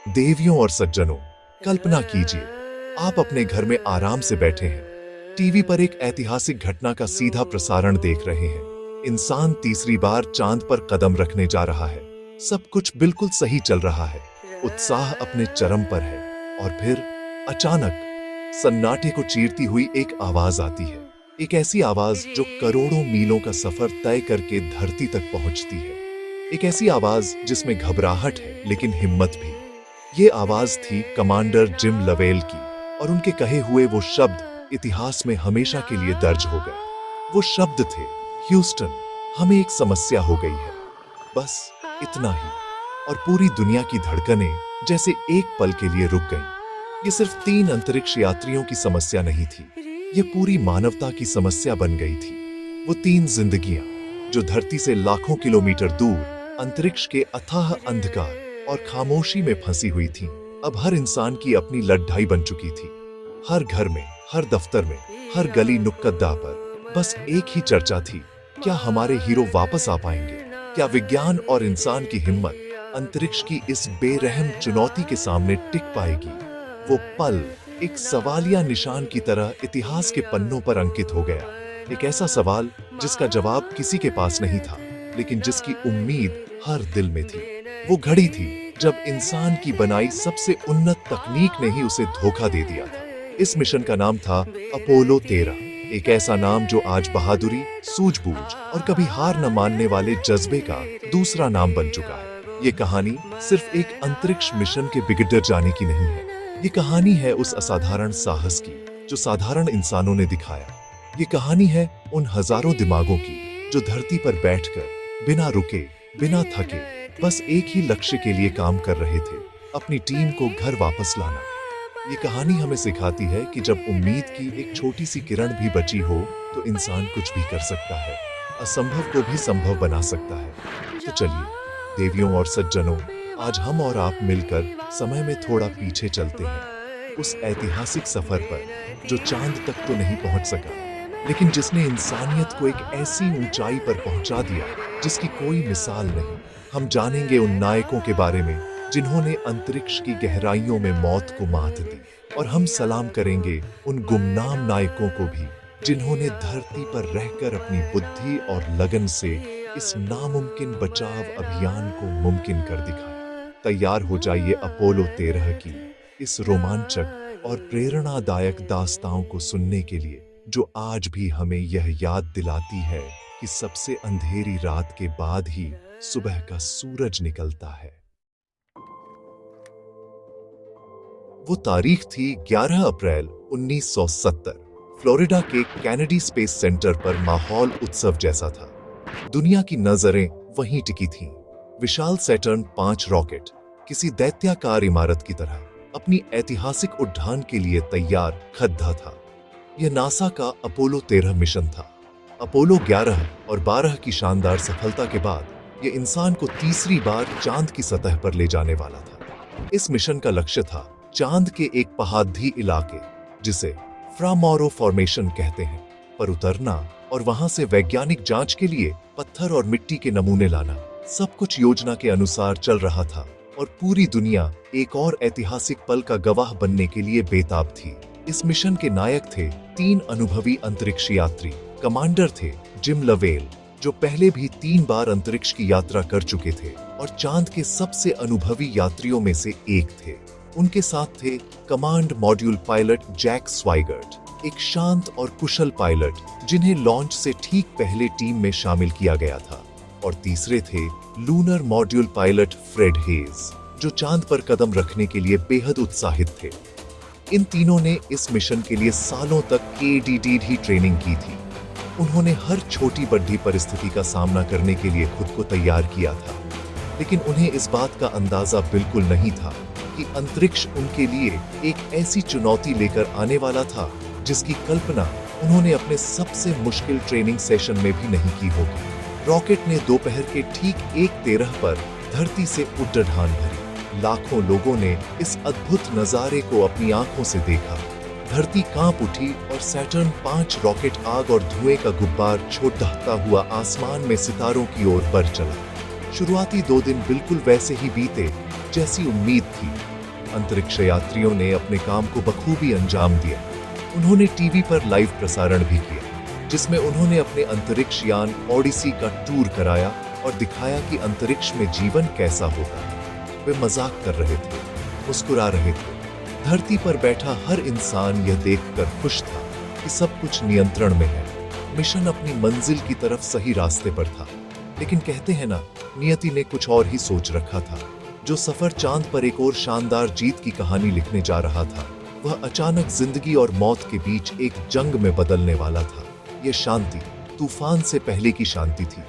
देवियों और सज्जनों, कल्पना कीजिए, आप अपने घर में आराम से बैठे हैं। टीवी पर एक ऐतिहासिक घटना का सीधा प्रसारण देख रहे हैं। इंसान तीसरी बार चांद पर कदम रखने जा रहा है। सब कुछ बिल्कुल सही चल रहा है। उत्साह अपने चरम पर है। और फिर अचानक सन्नाटे को चीरती हुई एक आवाज आती है। एक ऐसी आवाज जो करोड़ों मीलों का सफर तय करके धरती तक पहुंचती है। एक ऐसी आवाज जिसमें घबराहट है लेकिन हिम्मत भी। ये आवाज थी कमांडर जिम लवेल की, और उनके कहे हुए वो शब्द इतिहास में हमेशा के लिए दर्ज हो गए। वो शब्द थे, ह्यूस्टन, हमें एक समस्या हो गई है। बस इतना ही, और पूरी दुनिया की धड़कनें जैसे एक पल के लिए रुक गईं। ये सिर्फ 3 अंतरिक्ष यात्रियों की समस्या नहीं थी, ये पूरी मानवता की समस्या बन गई थी। वो 3 जिंदगियां जो धरती से लाखों किलोमीटर दूर अंतरिक्ष के अथाह अंधकार और खामोशी में फंसी हुई थी, अब हर इंसान की अपनी लड़ाई बन चुकी थी। हर घर में, हर दफ्तर में, हर गली नुक्कड़ पर बस एक ही चर्चा थी, क्या हमारे हीरो वापस आ पाएंगे? क्या विज्ञान और इंसान की हिम्मत अंतरिक्ष की इस बेरहम चुनौती के सामने टिक पाएगी? वो पल एक सवालिया निशान की तरह इतिहास के पन्नों पर अंकित हो गया। एक ऐसा सवाल जिसका जवाब किसी के पास नहीं था, लेकिन जिसकी उम्मीद हर दिल में थी। वो घड़ी थी जब इंसान की बनाई सबसे उन्नत तकनीक ने ही उसे धोखा दे दिया था। इस मिशन का नाम था अपोलो 13, एक ऐसा नाम जो आज बहादुरी, सूझबूझ और कभी हार न मानने वाले जज्बे का दूसरा नाम बन चुका है। ये कहानी सिर्फ एक अंतरिक्ष मिशन के बिगड़ जाने की नहीं है। ये कहानी है उस असाधारण साहस की जो साधारण इंसानों ने दिखाया। ये कहानी है उन हजारों दिमागों की जो धरती पर बैठकर बिना रुके, बिना थके, बस एक ही लक्ष्य के लिए काम कर रहे थे, अपनी टीम को घर वापस लाना। ये कहानी हमें सिखाती है कि जब उम्मीद की एक छोटी सी किरण भी बची हो तो इंसान कुछ भी कर सकता है, असंभव को भी संभव बना सकता है। तो चलिए देवियों और सज्जनों, आज हम और आप मिलकर समय में थोड़ा पीछे चलते हैं, उस ऐतिहासिक सफर पर जो चांद तक तो नहीं पहुंच सका, लेकिन जिसने इंसानियत को एक ऐसी ऊंचाई पर पहुंचा दिया जिसकी कोई मिसाल नहीं। हम जानेंगे उन नायकों के बारे में जिन्होंने अंतरिक्ष की गहराइयों में मौत को मात दी, और हम सलाम करेंगे उन गुमनाम नायकों को भी जिन्होंने धरती पर रहकर अपनी बुद्धि और लगन से इस नामुमकिन बचाव अभियान को मुमकिन कर दिखाया। तैयार हो जाइए अपोलो 13 की इस रोमांचक और प्रेरणादायक दास्तां को सुनने के लिए, जो आज भी हमें यह याद दिलाती है कि सबसे अंधेरी रात के बाद ही सुबह का सूरज निकलता है। वो तारीख थी 11 अप्रैल 1970। फ्लोरिडा के कैनेडी स्पेस सेंटर पर माहौल उत्सव जैसा था। दुनिया की नजरें वहीं टिकी थीं। विशाल सैटर्न 5 रॉकेट किसी दैत्याकार इमारत की तरह अपनी ऐतिहासिक उड़ान के लिए तैयार खड़ा था। यह नासा का अपोलो 13 मिशन था। अपोलो 11 और 12 की शानदार सफलता के बाद यह इंसान को तीसरी बार चांद की सतह पर ले जाने वाला था। इस मिशन का लक्ष्य था चांद के एक पहाड़ी इलाके, जिसे फ्रामोरो फॉर्मेशन कहते हैं, पर उतरना और वहां से वैज्ञानिक जांच के लिए पत्थर और मिट्टी के नमूने लाना। सब कुछ योजना के अनुसार चल रहा था और पूरी दुनिया एक और ऐतिहासिक पल का गवाह बनने के लिए बेताब थी। इस मिशन के नायक थे 3 अनुभवी अंतरिक्ष यात्री। कमांडर थे जिम लवेल, जो पहले भी 3 बार अंतरिक्ष की यात्रा कर चुके थे और चांद के सबसे अनुभवी यात्रियों में से एक थे। उनके साथ थे कमांड मॉड्यूल पायलट जैक स्वाइगर्ट, एक शांत और कुशल पायलट जिन्हें लॉन्च से ठीक पहले टीम में शामिल किया गया था। और तीसरे थे lunar module pilot Fred Haise, जो चांद पर कदम रखने के लिए बेहद उत्साहित थे। इन तीनों ने इस मिशन के लिए सालों तक ADD ट्रेनिंग की थी। उन्होंने हर छोटी बड़ी परिस्थिति का सामना करने के लिए खुद को तैयार किया था, लेकिन उन्हें इस बात का अंदाजा बिल्कुल नहीं था कि अंतरिक्ष उनके लिए एक ऐसी चुनौती लेकर आने वाला था जिसकी कल्पना उन्होंने अपने सबसे मुश्किल ट्रेनिंग सेशन में भी नहीं की होगी। रॉकेट ने दोपहर के ठीक 1:13 पर धरती से उड़ान भरी। लाखों लोगों ने इस अद्भुत नजारे को अपनी आंखों से देखा। धरती कांप उठी और सैटर्न 5 रॉकेट आग और धुएं का गुब्बार छोड़ता हुआ आसमान में सितारों की ओर बढ़ चला। शुरुआती 2 दिन बिल्कुल वैसे ही बीते जैसी उम्मीद थी। अंतरिक्ष यात्रियों ने अपने काम को बखूबी अंजाम दिया। उन्होंने टीवी पर लाइव प्रसारण भी किया, जिसमें उन्होंने अपने अंतरिक्ष यान ओडिसी का टूर कराया और दिखाया कि अंतरिक्ष में जीवन कैसा होगा। वे मजाक कर रहे थे, मुस्कुरा रहे थे। धरती पर बैठा हर इंसान यह देखकर खुश था कि सब कुछ नियंत्रण में है। मिशन अपनी मंजिल की तरफ सही रास्ते पर था, लेकिन कहते हैं ना, नियति ने कुछ और ही सोच रखा था। जो सफर चांद पर एक और शानदार जीत की कहानी लिखने जा रहा था, वह अचानक जिंदगी और मौत के बीच एक जंग में बदलने वाला था। यह शांति तूफान से पहले की शांति थी।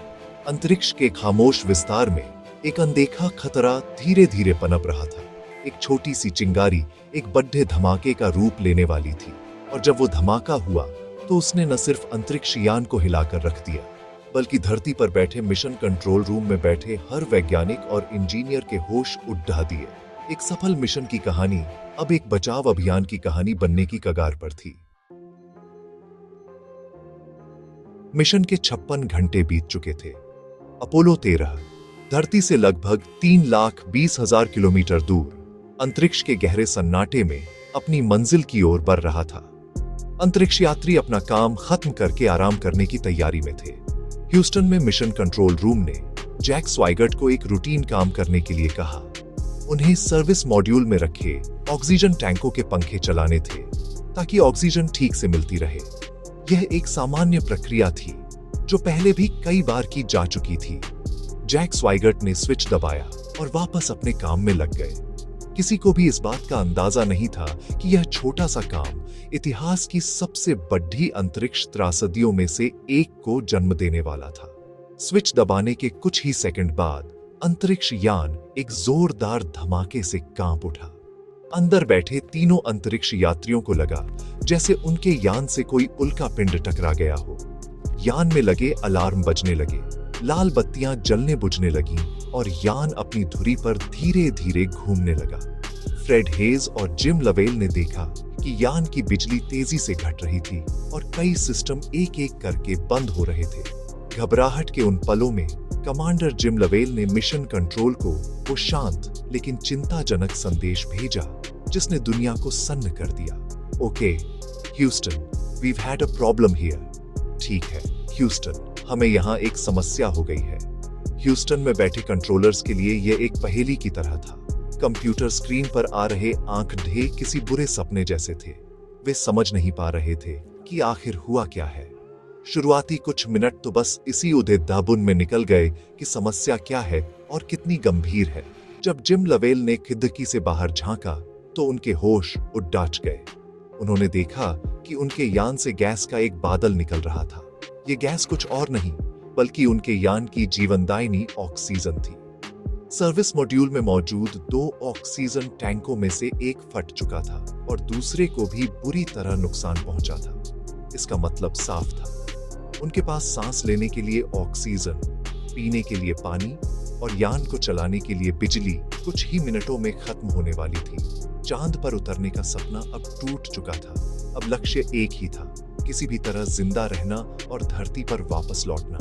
अंतरिक्ष के खामोश विस्तार में एक अनदेखा खतरा धीरे धीरे पनप रहा था। एक छोटी सी चिंगारी एक बड़े धमाके का रूप लेने वाली थी, और जब वो धमाका हुआ तो उसने न सिर्फ अंतरिक्ष यान को हिलाकर रख दिया, बल्कि धरती पर बैठे मिशन कंट्रोल रूम में बैठे हर वैज्ञानिक और इंजीनियर के होश उड़ा दिए। एक सफल मिशन की कहानी अब एक बचाव अभियान की कहानी बनने की कगार पर थी। मिशन के 56 घंटे बीत चुके थे। अपोलो 13 धरती से लगभग 3,20,000 किलोमीटर दूर अंतरिक्ष के गहरे सन्नाटे में अपनी मंजिल की ओर बढ़ रहा था। अंतरिक्ष यात्री अपना काम खत्म करके आराम करने की तैयारी में थे। ह्यूस्टन में मिशन कंट्रोल रूम ने जैक स्वाइगर्ट को एक रूटीन काम करने के लिए कहा। उन्हें सर्विस मॉड्यूल में रखे ऑक्सीजन टैंकों के पंखे चलाने थे, ताकि ऑक्सीजन ठीक से मिलती रहे। यह एक सामान्य प्रक्रिया थी जो पहले भी कई बार की जा चुकी थी। जैक स्वाइगर्ट ने स्विच दबाया और वापस अपने काम में लग गए। किसी को भी इस बात का अंदाजा नहीं था कि यह छोटा सा काम इतिहास की सबसे बड़ी अंतरिक्ष त्रासदियों में से एक को जन्म देने वाला था। स्विच दबाने के कुछ ही सेकंड बाद अंतरिक्ष यान एक जोरदार धमाके से कांप उठा। अंदर बैठे तीनों अंतरिक्ष यात्रियों को लगा जैसे उनके यान से कोई उल्का पिंड टकरा गया हो। यान में लगे अलार्म बजने लगे, लाल बत्तियां जलने बुझने लगीं और यान अपनी धुरी पर धीरे धीरे घूमने लगा। फ्रेड हेज और जिम लवेल ने देखा कि यान की बिजली तेजी से घट रही थी और कई सिस्टम एक एक करके बंद हो रहे थे। घबराहट के उन पलों में कमांडर जिम लवेल ने मिशन कंट्रोल को वो शांत लेकिन चिंताजनक संदेश भेजा जिसने दुनिया को सन्न कर दिया। Okay Houston, we've had a problem here. ठीक है ह्यूस्टन, हमें यहाँ एक समस्या हो गई है। ह्यूस्टन में बैठे कंट्रोलर्स के लिए यह एक पहेली की तरह था। कंप्यूटर स्क्रीन पर आ रहे आंकड़े किसी बुरे सपने जैसे थे। वे समझ नहीं पा रहे थे कि आखिर हुआ क्या है। शुरुआती कुछ मिनट तो बस इसी उधेड़-बुन में निकल गए कि समस्या क्या है और कितनी गंभीर है। जब जिम लवेल ने खिड़की से बाहर झांका तो उनके होश उड़ गए। उन्होंने देखा कि उनके यान से गैस का एक बादल निकल रहा था। ये गैस कुछ और नहीं बल्कि उनके यान की जीवनदायिनी ऑक्सीजन थी। सर्विस मॉड्यूल में मौजूद 2 ऑक्सीजन टैंकों में से एक फट चुका था और दूसरे को भी बुरी तरह नुकसान पहुंचा था। इसका मतलब साफ था, उनके पास सांस लेने के लिए ऑक्सीजन, पीने के लिए पानी और यान को चलाने के लिए बिजली कुछ ही मिनटों में खत्म होने वाली थी। चांद पर उतरने का सपना अब टूट चुका था। अब लक्ष्य एक ही था, किसी भी तरह जिंदा रहना और धरती पर वापस लौटना।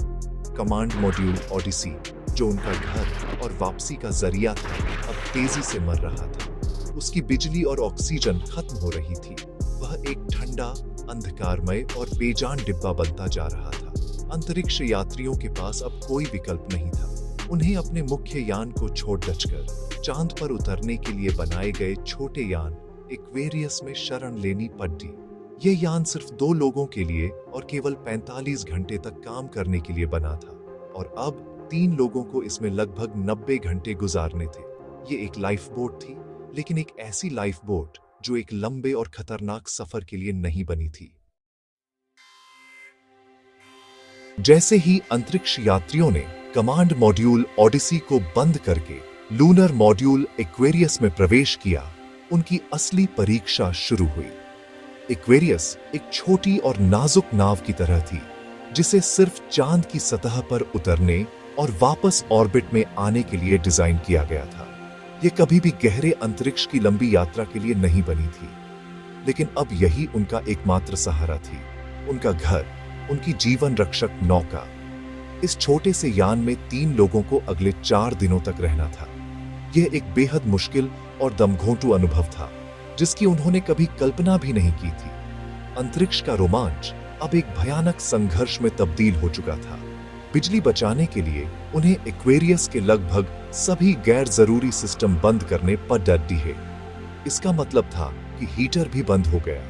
कमांड मॉड्यूल ओडिसी, जो उनका घर और वापसी का जरिया था, अब तेजी से मर रहा था। उसकी बिजली और ऑक्सीजन खत्म हो रही थी। वह एक ठंडा, अंधकारमय और बेजान डिब्बा बनता जा रहा था। अंतरिक्ष यात्रियों के पास अब कोई विकल्प नहीं था। उन्हें अपने मुख्य यान को छोड़ दचकर चांद पर उतरने के लिए बनाए गए छोटे यान एक्वेरियस में शरण लेनी पड़ी। ये यान सिर्फ 2 लोगों के लिए और केवल 45 घंटे तक काम करने के लिए बना था, और अब 3 लोगों को इसमें लगभग 90 घंटे गुजारने थे। ये एक लाइफ बोट थी, लेकिन एक ऐसी लाइफ बोट जो एक लंबे और खतरनाक सफर के लिए नहीं बनी थी। जैसे ही अंतरिक्ष यात्रियों ने कमांड मॉड्यूल ओडिसी को बंद करके लूनर मॉड्यूल एक्वेरियस में प्रवेश किया, उनकी असली परीक्षा शुरू हुई। एक्वेरियस एक छोटी और नाजुक नाव की तरह थी, जिसे सिर्फ चांद की सतह पर उतरने और वापस ऑर्बिट में आने के लिए डिजाइन किया गया था। यह कभी भी गहरे अंतरिक्ष की लंबी यात्रा के लिए नहीं बनी थी, लेकिन अब यही उनका एकमात्र सहारा थी, उनका घर, उनकी जीवन रक्षक नौका। इस छोटे से यान में 3 लोगों को अगले 4 दिनों तक रहना था। यह एक बेहद मुश्किल और दमघोंटू अनुभव था, जिसकी उन्होंने कभी कल्पना भी नहीं की थी। अंतरिक्ष का रोमांच अब एक भयानक संघर्ष में तब्दील हो चुका था। बिजली बचाने के लिए उन्हें एक्वेरियस के लगभग सभी गैर जरूरी सिस्टम बंद करने पर डर है। इसका मतलब था कि हीटर भी बंद हो गया।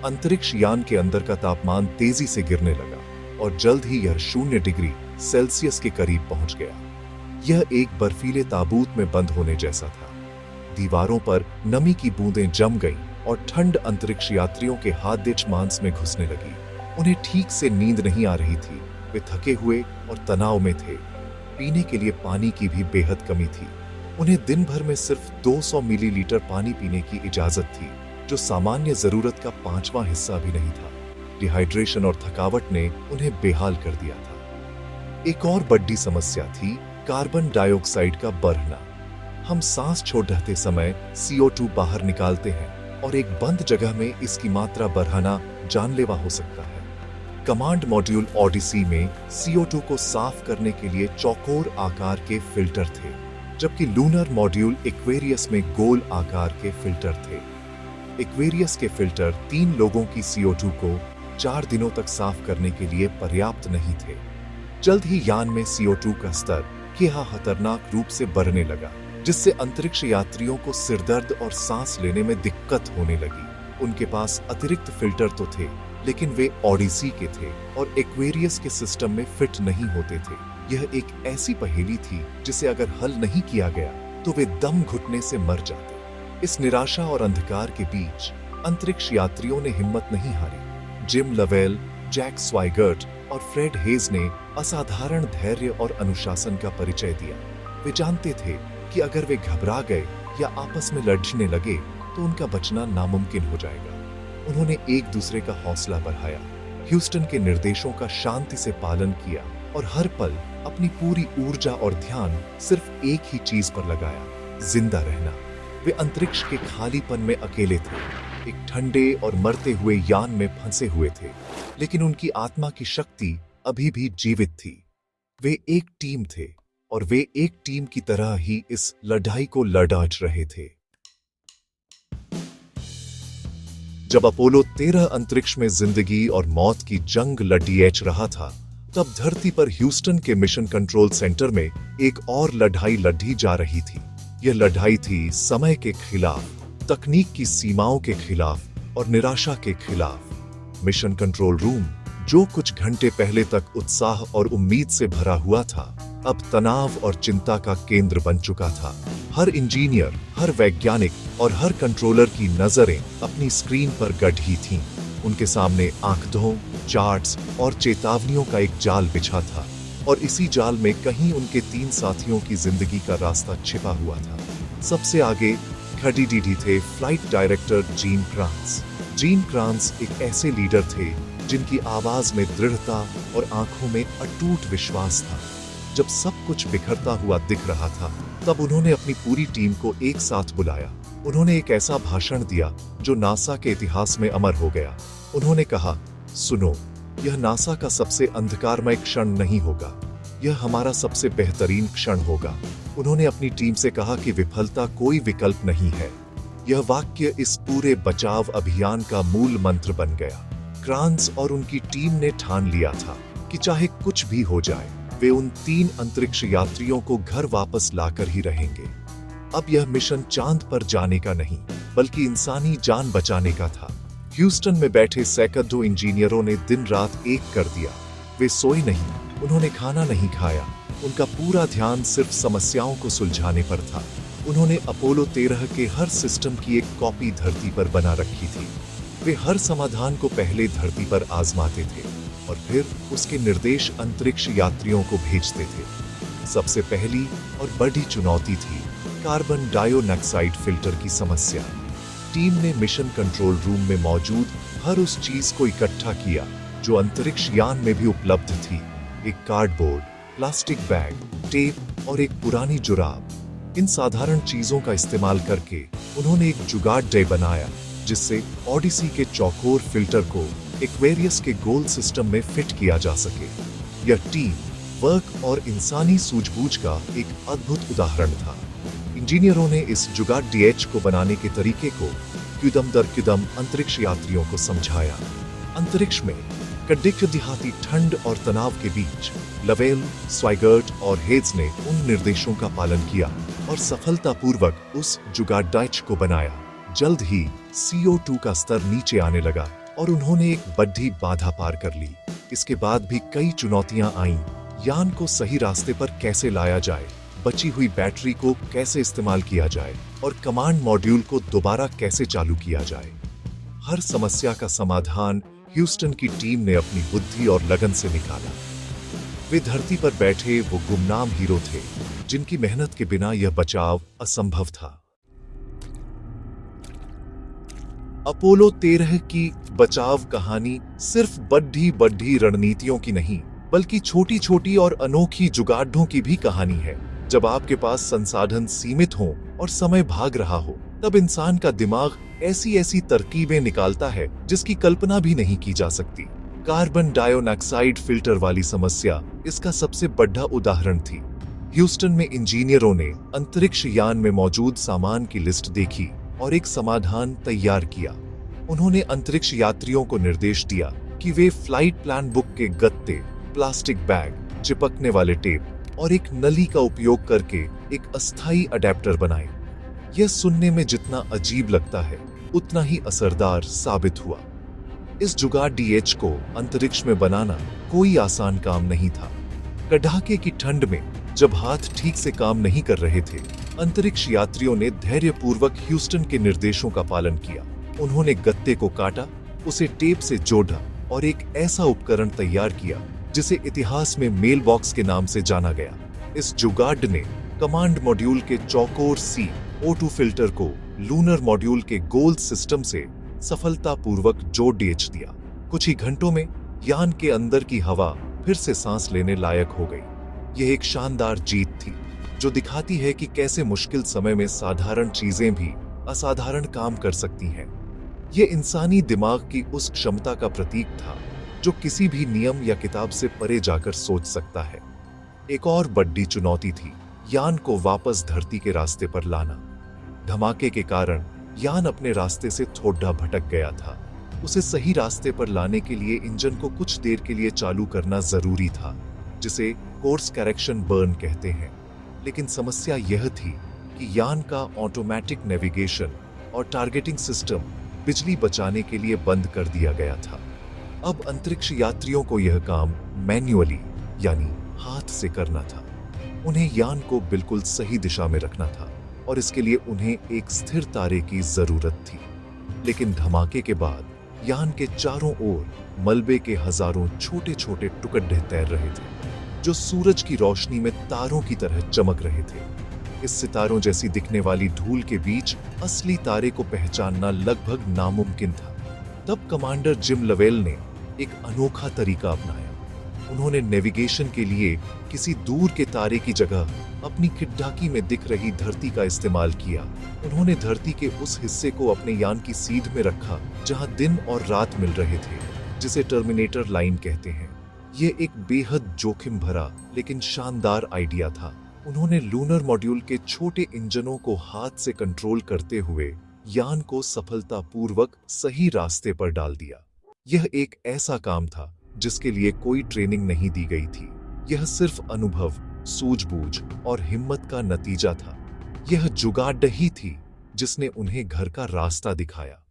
अंतरिक्ष यान के अंदर का तापमान तेजी से गिरने लगा और जल्द ही यह 0 डिग्री सेल्सियस के करीब पहुंच गया। यह एक बर्फीले ताबूत में बंद होने जैसा था। दीवारों पर नमी की बूंदें जम गईं और ठंड अंतरिक्ष यात्रियों के हाथ मांस में घुसने लगी। उन्हें ठीक से नींद नहीं आ रही थी। वे थके हुए और तनाव में थे। पीने के लिए पानी की भी बेहद कमी थी। उन्हें दिन भर में सिर्फ 200 मिलीलीटर पानी पीने की इजाजत थी, जो सामान्य जरूरत का 5वां हिस्सा भी नहीं था। डिहाइड्रेशन और थकावट ने उन्हें बेहाल कर दिया था। एक और बड़ी समस्या थी कार्बन डाइऑक्साइड का बढ़ना। हम सांस छोड़ते समय CO2 बाहर निकालते हैं और एक बंद जगह में इसकी मात्रा बढ़ाना जानलेवा हो सकता है। कमांड मॉड्यूल ओडिसी में CO2 को साफ करने के लिए चौकोर आकार के फिल्टर थे, जबकि लूनर मॉड्यूल एक्वेरियस में गोल आकार के फिल्टर थे। एक्वेरियस के फिल्टर 3 लोगों की CO2 को 4 दिनों तक साफ करने के लिए पर्याप्त नहीं थे। जल्द ही यान में CO2 का स्तर खतरनाक रूप से बढ़ने लगा, जिससे अंतरिक्ष यात्रियों को सिरदर्द और सांस लेने में दिक्कत होने लगी। उनके पास अतिरिक्त फिल्टर तो थे, लेकिन वे ओडिसी के थे और एक्वेरियस के सिस्टम में फिट नहीं होते थे। यह एक ऐसी पहेली थी जिसे अगर हल नहीं किया गया तो वे दम घुटने से मर जाते। इस निराशा और अंधकार के बीच अंतरिक्ष यात्रियों ने हिम्मत नहीं हारी। जिम लवेल, जैक स्वाइगर्ट और फ्रेड हेज ने असाधारण धैर्य और अनुशासन का परिचय दिया। वे जानते थे कि अगर वे घबरा गए या आपस में लड़ने लगे तो उनका बचना नामुमकिन हो जाएगा। उन्होंने एक दूसरे का हौसला बढ़ाया, ह्यूस्टन के निर्देशों का शांति से पालन किया और हर पल अपनी पूरी ऊर्जा और ध्यान सिर्फ एक ही चीज पर लगाया, जिंदा रहना। वे अंतरिक्ष के खालीपन में अकेले थे, एक ठंडे और मरते हुए यान में फंसे हुए थे, लेकिन उनकी आत्मा की शक्ति अभी भी जीवित थी। वे एक टीम थे और वे एक टीम की तरह ही इस लड़ाई को लड़ रहे थे। जब अपोलो 13 अंतरिक्ष में जिंदगी और मौत की जंग लड़ी रहा था, तब धरती पर ह्यूस्टन के मिशन कंट्रोल सेंटर में एक और लड़ाई लड़ी जा रही थी। यह लड़ाई थी समय के खिलाफ, तकनीक की सीमाओं के खिलाफ और निराशा के खिलाफ। मिशन कंट्रोल रूम, जो कुछ घंटे पहले तक उत्साह और उम्मीद से भरा हुआ था, अब तनाव और चिंता का केंद्र बन चुका था। हर इंजीनियर, हर वैज्ञानिक और हर कंट्रोलर की नजरें अपनी स्क्रीन पर गढ़ी थीं। उनके सामने आंकड़ों, चार्ट्स और चेतावनियों का एक जाल बिछा था और इसी जाल में कहीं उनके 3 साथियों की जिंदगी का रास्ता छिपा हुआ था। सबसे आगे खड़ी थे flight director gene cross. Gene cross एक ऐसे लीडर थे जिनकी आवाज में दृढ़ता और आंखों में अटूट विश्वास था। जब सब कुछ बिखरता हुआ दिख रहा था, तब उन्होंने अपनी पूरी टीम को एक साथ बुलाया। उन्होंने एक ऐसा भाषण दिया जो नासा के इतिहास में अमर हो गया। उन्होंने कहा, सुनो, यह नासा का सबसे अंधकारमय क्षण नहीं होगा, यह हमारा सबसे बेहतरीन क्षण होगा। उन्होंने अपनी टीम से कहा कि विफलता कोई विकल्प नहीं है। यह वाक्य इस पूरे बचाव अभियान का मूल मंत्र बन गया। क्रांस और उनकी टीम ने ठान लिया था कि चाहे कुछ भी हो जाए, वे उन 3 अंतरिक्ष यात्रियों को घर वापस लाकर ही रहेंगे। अब यह मिशन चांद पर जाने का नहीं, बल्कि इंसानी जान बचाने का था। ह्यूस्टन में बैठे सैकड़ों इंजीनियरों ने दिन रात एक कर दिया। वे सोए नहीं, उन्होंने खाना नहीं खाया। उनका पूरा ध्यान सिर्फ समस्याओं को सुलझाने पर था। उन्होंने अपोलो 13 के हर सिस्टम की एक कॉपी धरती पर बना रखी थी। वे हर समाधान को पहले धरती पर आजमाते थे और फिर उसके निर्देश अंतरिक्ष यात्रियों को भेजते थे। सबसे पहली और बड़ी चुनौती थी कार्बन डाइऑक्साइड फिल्टर की समस्या। टीम ने मिशन कंट्रोल रूम में मौजूद हर उस चीज को इकट्ठा किया जो अंतरिक्ष यान में भी उपलब्ध थी। एक कार्डबोर्ड, प्लास्टिक बैग, टेप और एक पुरानी जुराब। इन साधारण चीजों का इस्तेमाल करके उन्होंने एक जुगाड़ डे बनाया जिससे ओडिसी के चौकोर फिल्टर को एक्वेरियस के गोल सिस्टम में फिट किया जा सके। यह टीम वर्क और इंसानी सूझबूझ का एक अद्भुत उदाहरण था। इंजीनियरों ने इस जुगाड़ डीएच को बनाने के तरीके को कदम दर कदम अंतरिक्ष यात्रियों को समझाया। अंतरिक्ष में कड़कड़ाती ठंड और तनाव के बीच लवेल, स्वाइगर्ट और हेड्स ने उन निर्देशों का पालन किया और सफलतापूर्वक उस जुगाड़ डीएच को बनाया। जल्द ही CO2 का स्तर नीचे आने लगा और उन्होंने एक बड़ी बाधा पार कर ली। इसके बाद भी कई चुनौतियां आईं। यान को सही रास्ते पर कैसे लाया जाए, बची हुई बैटरी को कैसे इस्तेमाल किया जाए और कमांड मॉड्यूल को दोबारा कैसे चालू किया जाए। हर समस्या का समाधान ह्यूस्टन की टीम ने अपनी बुद्धि और लगन से निकाला। वे धरती पर बैठे वो गुमनाम हीरो थे जिनकी मेहनत के बिना यह बचाव असंभव था। अपोलो 13 की बचाव कहानी सिर्फ बड़ी रणनीतियों की नहीं, बल्कि छोटी छोटी और अनोखी जुगाड़ों की भी कहानी है। जब आपके पास संसाधन सीमित हों और समय भाग रहा हो, तब इंसान का दिमाग ऐसी तरकीबें निकालता है जिसकी कल्पना भी नहीं की जा सकती। कार्बन डाइऑक्साइड फिल्टर वाली समस्या इसका सबसे बड़ा उदाहरण थी। ह्यूस्टन में इंजीनियरों ने अंतरिक्ष यान में मौजूद सामान की लिस्ट देखी और एक समाधान तैयार किया। उन्होंने अंतरिक्ष यात्रियों को निर्देश दिया कि वे फ्लाइट प्लान बुक के गत्ते, प्लास्टिक बैग, चिपकने वाले टेप और एक नली का उपयोग करके एक अस्थायी अडेप्टर बनाएं। यह सुनने में जितना अजीब लगता है, उतना ही असरदार साबित हुआ। इस जुगाड़ डीएच को अंतरिक्ष में बनाना कोई आसान काम नहीं था। कड़ाके की ठंड में जब हाथ ठीक से काम नहीं कर रहे थे, अंतरिक्ष यात्रियों ने धैर्यपूर्वक ह्यूस्टन के निर्देशों का पालन किया। उन्होंने गत्ते को काटा, उसे टेप से जोड़ा और एक ऐसा उपकरण तैयार किया जिसे इतिहास में मेल बॉक्स के नाम से जाना गया। इस जुगाड़ ने कमांड मॉड्यूल के चौकोर CO2 फिल्टर को लूनर मॉड्यूल के गोल सिस्टम से सफलतापूर्वक जोड़ दिया। कुछ ही घंटों में यान के अंदर की हवा फिर से सांस लेने लायक हो गई। यह एक शानदार जीत थी जो दिखाती है कि कैसे मुश्किल समय में साधारण चीजें भी असाधारण काम कर सकती हैं। यह इंसानी दिमाग की उस क्षमता का प्रतीक था जो किसी भी नियम या किताब से परे जाकर सोच सकता है। एक और बड़ी चुनौती थी यान को वापस धरती के रास्ते पर लाना। धमाके के कारण यान अपने रास्ते से थोड़ा भटक गया था। उसे सही रास्ते पर लाने के लिए इंजन को कुछ देर के लिए चालू करना जरूरी था, जिसे कोर्स करेक्शन बर्न कहते हैं। लेकिन समस्या यह थी कि यान का ऑटोमेटिक नेविगेशन और टारगेटिंग सिस्टम बिजली बचाने के लिए बंद कर दिया गया था। अब अंतरिक्ष यात्रियों को यह काम मैन्युअली यानी हाथ से करना था। उन्हें यान को बिल्कुल सही दिशा में रखना था और इसके लिए उन्हें एक स्थिर तारे की जरूरत थी। लेकिन धमाके के बाद यान के चारों ओर मलबे के हजारों छोटे छोटे टुकड़े तैर रहे थे जो सूरज की रोशनी में तारों की तरह चमक रहे थे। इस सितारों जैसी दिखने वाली धूल के बीच असली तारे को पहचानना लगभग नामुमकिन था। तब कमांडर जिम लवेल ने एक अनोखा तरीका अपनाया। उन्होंने नेविगेशन के लिए किसी दूर के तारे की जगह अपनी खिड़की में दिख रही धरती का इस्तेमाल किया। उन्होंने धरती के उस हिस्से को अपने यान की सीध में रखा जहां दिन और रात मिल रहे थे, जिसे टर्मिनेटर लाइन कहते हैं। यह एक बेहद जोखिम भरा लेकिन शानदार आइडिया था। उन्होंने लूनर मॉड्यूल के छोटे इंजनों को हाथ से कंट्रोल करते हुए यान को सफलतापूर्वक सही रास्ते पर डाल दिया। यह एक ऐसा काम था जिसके लिए कोई ट्रेनिंग नहीं दी गई थी। यह सिर्फ अनुभव, सूझबूझ और हिम्मत का नतीजा था। यह जुगाड़ ही थी जिसने उन्हें घर का रास्ता दिखाया।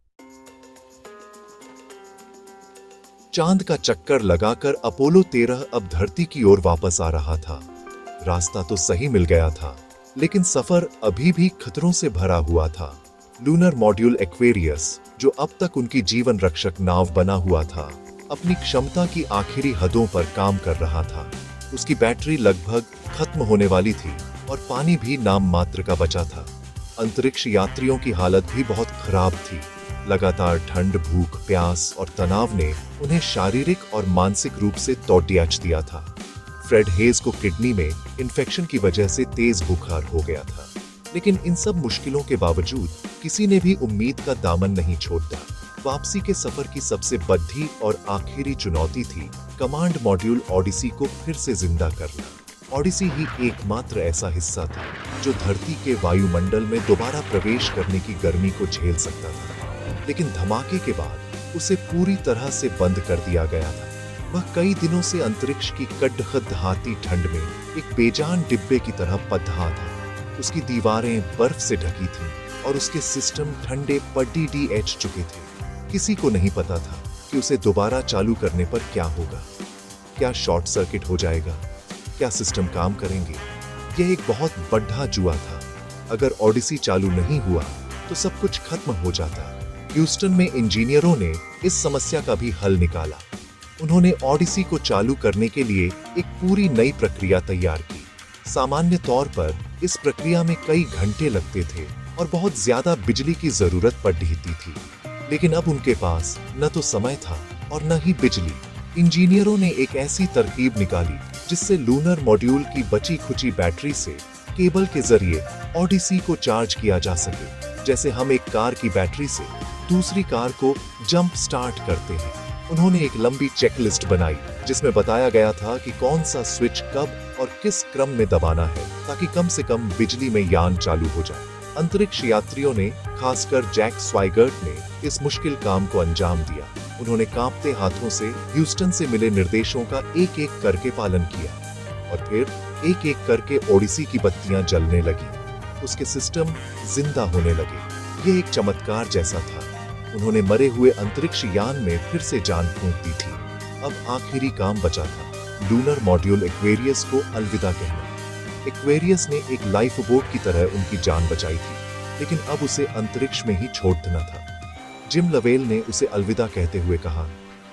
चांद का चक्कर लगाकर अपोलो 13 अब धरती की ओर वापस आ रहा था। रास्ता तो सही मिल गया था, लेकिन सफर अभी भी खतरों से भरा हुआ था। लूनर मॉड्यूल एक्वेरियस, जो अब तक उनकी जीवन रक्षक नाव बना हुआ था, अपनी क्षमता की आखिरी हदों पर काम कर रहा था। उसकी बैटरी लगभग खत्म होने वाली थी और पानी भी नाम मात्र का बचा था। अंतरिक्ष यात्रियों की हालत भी बहुत खराब थी। लगातार ठंड, भूख, प्यास और तनाव ने उन्हें शारीरिक और मानसिक रूप से तोड़ दिया था। फ्रेड हेज को किडनी में इन्फेक्शन की वजह से तेज बुखार हो गया था। लेकिन इन सब मुश्किलों के बावजूद किसी ने भी उम्मीद का दामन नहीं छोड़ा। वापसी के सफर की सबसे बड़ी और आखिरी चुनौती थी कमांड मॉड्यूल ओडिसी को फिर से जिंदा करना। ओडिसी ही एकमात्र ऐसा हिस्सा था जो धरती के वायुमंडल में दोबारा प्रवेश करने की गर्मी को झेल सकता था। लेकिन धमाके के बाद उसे पूरी तरह से बंद कर दिया गया था। वह कई दिनों से अंतरिक्ष की कड़कड़ाती ठंड में एक बेजान डिब्बे की तरह पढ़ा था। उसकी दीवारें बर्फ से ढकी थीं और उसके सिस्टम ठंडे पढ़ चुके थे। किसी को नहीं पता था कि उसे दोबारा चालू करने पर क्या होगा। क्या शॉर्ट सर्किट हो जाएगा? क्या सिस्टम काम करेंगे? यह एक बहुत बड़ा जुआ था। अगर ओडिसी चालू नहीं हुआ तो सब कुछ खत्म हो जाता। ह्यूस्टन में इंजीनियरों ने इस समस्या का भी हल निकाला। उन्होंने ओडिसी को चालू करने के लिए एक पूरी नई प्रक्रिया तैयार की। सामान्य तौर पर इस प्रक्रिया में कई घंटे लगते थे और बहुत ज्यादा बिजली की जरूरत पड़ती थी। लेकिन अब उनके पास न तो समय था और न ही बिजली। इंजीनियरों ने एक ऐसी तरकीब निकाली जिससे लूनर मॉड्यूल की बची खुची बैटरी से केबल के जरिए ओडिसी को चार्ज किया जा सके, जैसे हम एक कार की बैटरी से दूसरी कार को जंप स्टार्ट करते हैं। उन्होंने एक लंबी चेकलिस्ट बनाई जिसमें बताया गया था कि कौन सा स्विच कब और किस क्रम में दबाना है ताकि कम से कम बिजली में यान चालू हो जाए। अंतरिक्ष यात्रियों ने, खासकर जैक स्वाइगर्ट ने, इस मुश्किल काम को अंजाम दिया। उन्होंने कांपते हाथों से ह्यूस्टन से मिले निर्देशों का एक एक करके पालन किया और फिर एक एक करके ओडिसी की बत्तियां जलने लगी। उसके सिस्टम जिंदा होने लगे। यह एक चमत्कार जैसा था। उन्होंने मरे हुए अंतरिक्ष यान में फिर से जान फूंक दी थी। अब आखिरी काम बचा था, लूनर मॉड्यूल एक्वेरियस को अलविदा कहना। एक्वेरियस ने एक लाइफ बोट की तरह उनकी जान बचाई थी, लेकिन अब उसे अंतरिक्ष में ही छोड़ देना था। जिम लवेल ने उसे अलविदा कहते हुए कहा,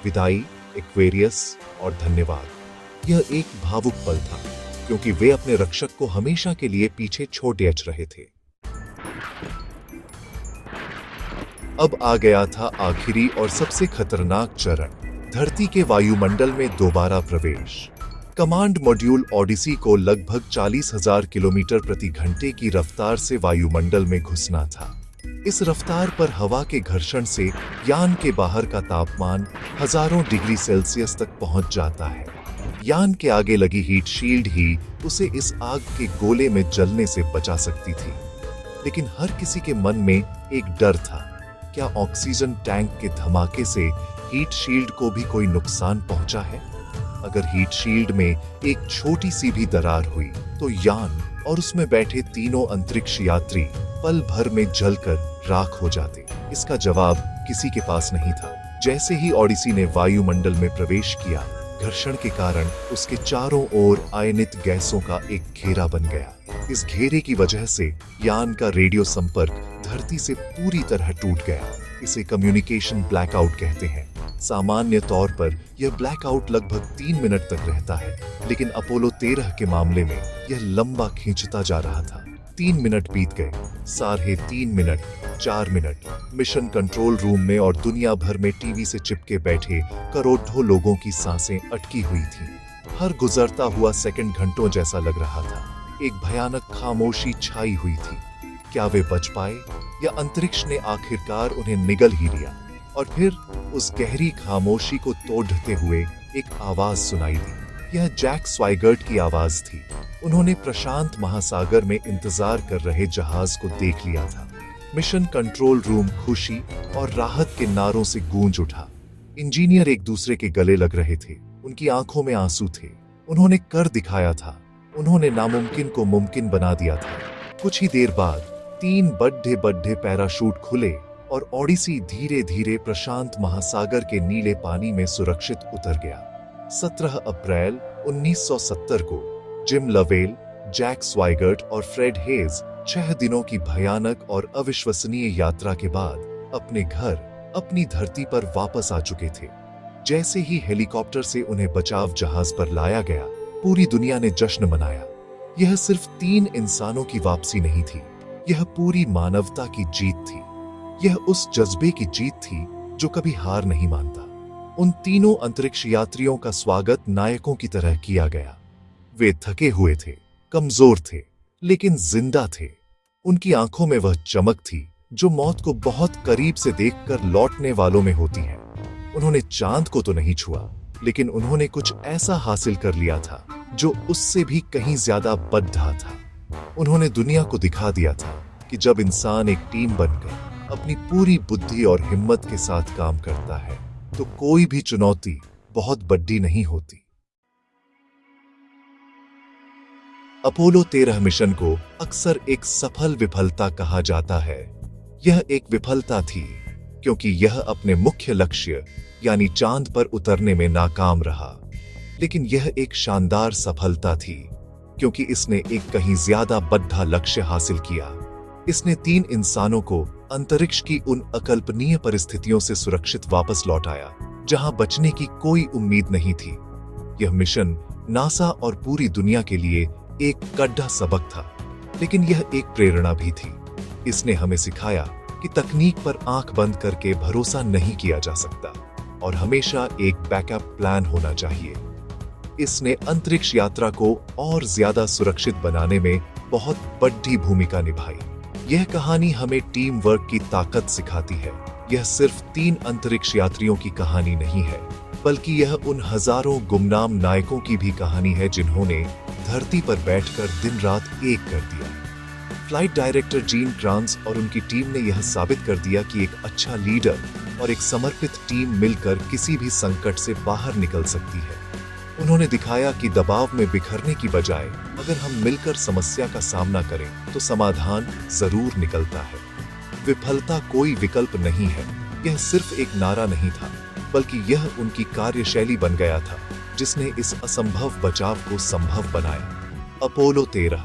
विदाई एक्वेरियस और धन्यवाद। यह एक भावुक पल था क्योंकि वे अपने रक्षक को हमेशा के लिए पीछे छोड़ रहे थे। अब आ गया था आखिरी और सबसे खतरनाक चरण, धरती के वायुमंडल में दोबारा प्रवेश। कमांड मॉड्यूल ओडिसी को लगभग 40,000 किलोमीटर प्रति घंटे की रफ्तार से वायुमंडल में घुसना था। इस रफ्तार पर हवा के घर्षण से यान के बाहर का तापमान हजारों डिग्री सेल्सियस तक पहुंच जाता है। यान के आगे लगी हीट शील्ड ही उसे इस आग के गोले में जलने से बचा सकती थी। लेकिन हर किसी के मन में एक डर था, क्या ऑक्सीजन टैंक के धमाके से हीट शील्ड को भी कोई नुकसान पहुंचा है? अगर हीट शील्ड में एक छोटी सी भी दरार हुई तो यान और उसमें बैठे तीनों अंतरिक्ष यात्री पल भर में जलकर राख हो जाते। इसका जवाब किसी के पास नहीं था। जैसे ही ओडिसी ने वायुमंडल में प्रवेश किया, घर्षण के कारण उसके चारों ओर आयनित गैसों का एक घेरा बन गया। इस घेरे की वजह से यान का रेडियो संपर्क धरती से पूरी तरह टूट गया। इसे कम्युनिकेशन ब्लैकआउट कहते हैं। सामान्य तौर पर यह ब्लैकआउट लगभग 3 मिनट तक रहता है, लेकिन अपोलो 13 के मामले में यह लंबा खींचता जा रहा था। 3 मिनट बीत गए, 3.5 minute, 4 minute. Mission control room में और दुनिया भर में टीवी से चिपके बैठे करोड़ों लोगों की सांसें अटकी हुई थीं। हर गुजरता हुआ सेकंड घंटों जैसा लग रहा था। एक भयानक खामोशी छाई हुई थी। क्या वे बच पाए या अंतरिक्ष ने आखिरकार उन्हें निगल ही लिया? और फिर उस गहरी खामोशी को तोड़ते हुए एक आवाज सुनाई दी। यह जैक स्वाइगर्ट की आवाज थी। उन्होंने प्रशांत महासागर में इंतजार कर रहे जहाज को देख लिया था। मिशन कंट्रोल रूम खुशी और राहत के नारों से गूंज उठा। इंजीनियर एक दूसरे के गले लग रहे थे। उनकी आंखों में आंसू थे। उन्होंने कर दिखाया था। उन्होंने नामुमकिन को मुमकिन बना दिया था। कुछ ही देर बाद 3 बड़े बड़े पैराशूट खुले और ओडिसी धीरे धीरे प्रशांत महासागर के नीले पानी में सुरक्षित उतर गया। 17 अप्रैल 1970 को जिम लवेल, जैक स्वाइगर्ट और फ्रेड हेज 6 दिनों की भयानक और अविश्वसनीय यात्रा के बाद अपने घर, अपनी धरती पर वापस आ चुके थे। जैसे ही हेलीकॉप्टर से उन्हें बचाव जहाज पर लाया गया, पूरी दुनिया ने जश्न मनाया। यह सिर्फ 3 इंसानों की वापसी नहीं थी, यह पूरी मानवता की जीत थी। यह उस जज्बे की जीत थी जो कभी हार नहीं मानता। उन तीनों अंतरिक्ष यात्रियों का स्वागत नायकों की तरह किया गया। वे थके हुए थे, कमजोर थे, लेकिन जिंदा थे। उनकी आंखों में वह चमक थी जो मौत को बहुत करीब से देखकर लौटने वालों में होती है। उन्होंने चांद को तो नहीं छुआ, लेकिन उन्होंने कुछ ऐसा हासिल कर लिया था जो उससे भी कहीं ज्यादा बढ़ा था। उन्होंने दुनिया को दिखा दिया था कि जब इंसान एक टीम बनकर अपनी पूरी बुद्धि और हिम्मत के साथ काम करता है तो कोई भी चुनौती बहुत बड़ी नहीं होती। अपोलो 13 मिशन को अक्सर एक सफल विफलता कहा जाता है। यह एक विफलता थी क्योंकि यह अपने मुख्य लक्ष्य यानी चांद पर उतरने में नाकाम रहा, लेकिन यह एक शानदार सफलता थी क्योंकि इसने एक कहीं ज्यादा बड़ा लक्ष्य हासिल किया। इसने 3 इंसानों को अंतरिक्ष की उन अकल्पनीय परिस्थितियों से सुरक्षित वापस लौटाया जहां बचने की कोई उम्मीद नहीं थी। यह मिशन नासा और पूरी दुनिया के लिए एक कड़ा सबक था, लेकिन यह एक प्रेरणा भी थी। इसने हमें सिखाया कि तकनीक पर आंख बंद करके भरोसा नहीं किया जा सकता और हमेशा एक बैकअप प्लान होना चाहिए। इसने अंतरिक्ष यात्रा को और ज्यादा सुरक्षित बनाने में बहुत बड़ी भूमिका निभाई। यह कहानी हमें टीम वर्क की ताकत सिखाती है। यह सिर्फ 3 अंतरिक्ष यात्रियों की कहानी नहीं है, बल्कि यह उन हजारों गुमनाम नायकों की भी कहानी है जिन्होंने धरती पर बैठकर दिन रात एक कर दिया। फ्लाइट डायरेक्टर जीन क्रांस और उनकी टीम ने यह साबित कर दिया कि एक अच्छा लीडर और एक समर्पित टीम मिलकर किसी भी संकट से बाहर निकल सकती है। उन्होंने दिखाया कि दबाव में बिखरने की बजाय अगर हम मिलकर समस्या का सामना करें तो समाधान जरूर निकलता है। विफलता कोई विकल्प नहीं है, यह सिर्फ एक नारा नहीं था, बल्कि यह उनकी कार्यशैली बन गया था जिसने इस असंभव बचाव को संभव बनाया। अपोलो 13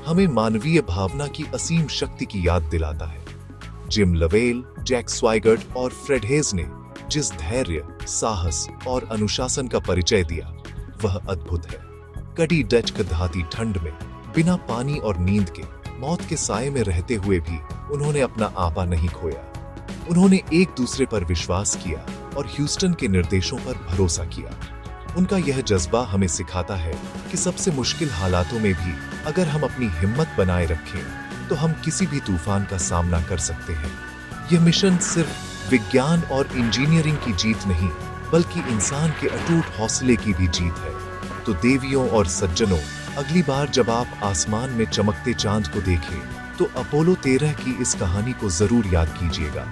हमें मानवीय भावना की असीम शक्ति की याद दिलाता है। जिम लवेल, जैक स्वाइगर्ट और फ्रेड हेज ने जिस धैर्य, साहस और अनुशासन का परिचय दिया वह अद्भुत है। कड़ी डचकदाती ठंड में बिना पानी और नींद के मौत के साए में रहते हुए भी उन्होंने अपना आपा नहीं खोया। उन्होंने एक दूसरे पर विश्वास किया और ह्यूस्टन के निर्देशों पर भरोसा किया। उनका यह जज्बा हमें सिखाता है कि सबसे मुश्किल हालातों में भी अगर हम अपनी हिम्मत बनाए रखें तो हम किसी भी तूफान का सामना कर सकते हैं। यह मिशन सिर्फ विज्ञान और इंजीनियरिंग की जीत नहीं, बल्कि इंसान के अटूट हौसले की भी जीत है। तो देवियों और सज्जनों, अगली बार जब आप आसमान में चमकते चांद को देखें तो अपोलो 13 की इस कहानी को जरूर याद कीजिएगा।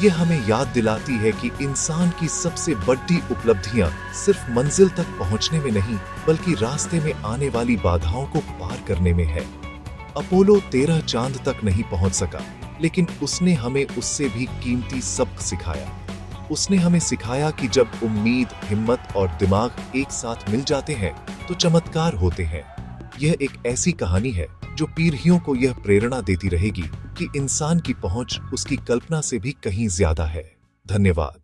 यह हमें याद दिलाती है कि इंसान की सबसे बड़ी उपलब्धियां सिर्फ मंजिल तक पहुंचने में नहीं, बल्कि रास्ते में आने वाली बाधाओं को पार करने में है। अपोलो 13 चांद तक नहीं पहुंच सका, लेकिन उसने हमें उससे भी कीमती सबक सिखाया। उसने हमें सिखाया कि जब उम्मीद, हिम्मत और दिमाग एक साथ मिल जाते हैं तो चमत्कार होते हैं। यह एक ऐसी कहानी है जो पीढ़ियों को यह प्रेरणा देती रहेगी कि इंसान की पहुंच उसकी कल्पना से भी कहीं ज्यादा है। धन्यवाद।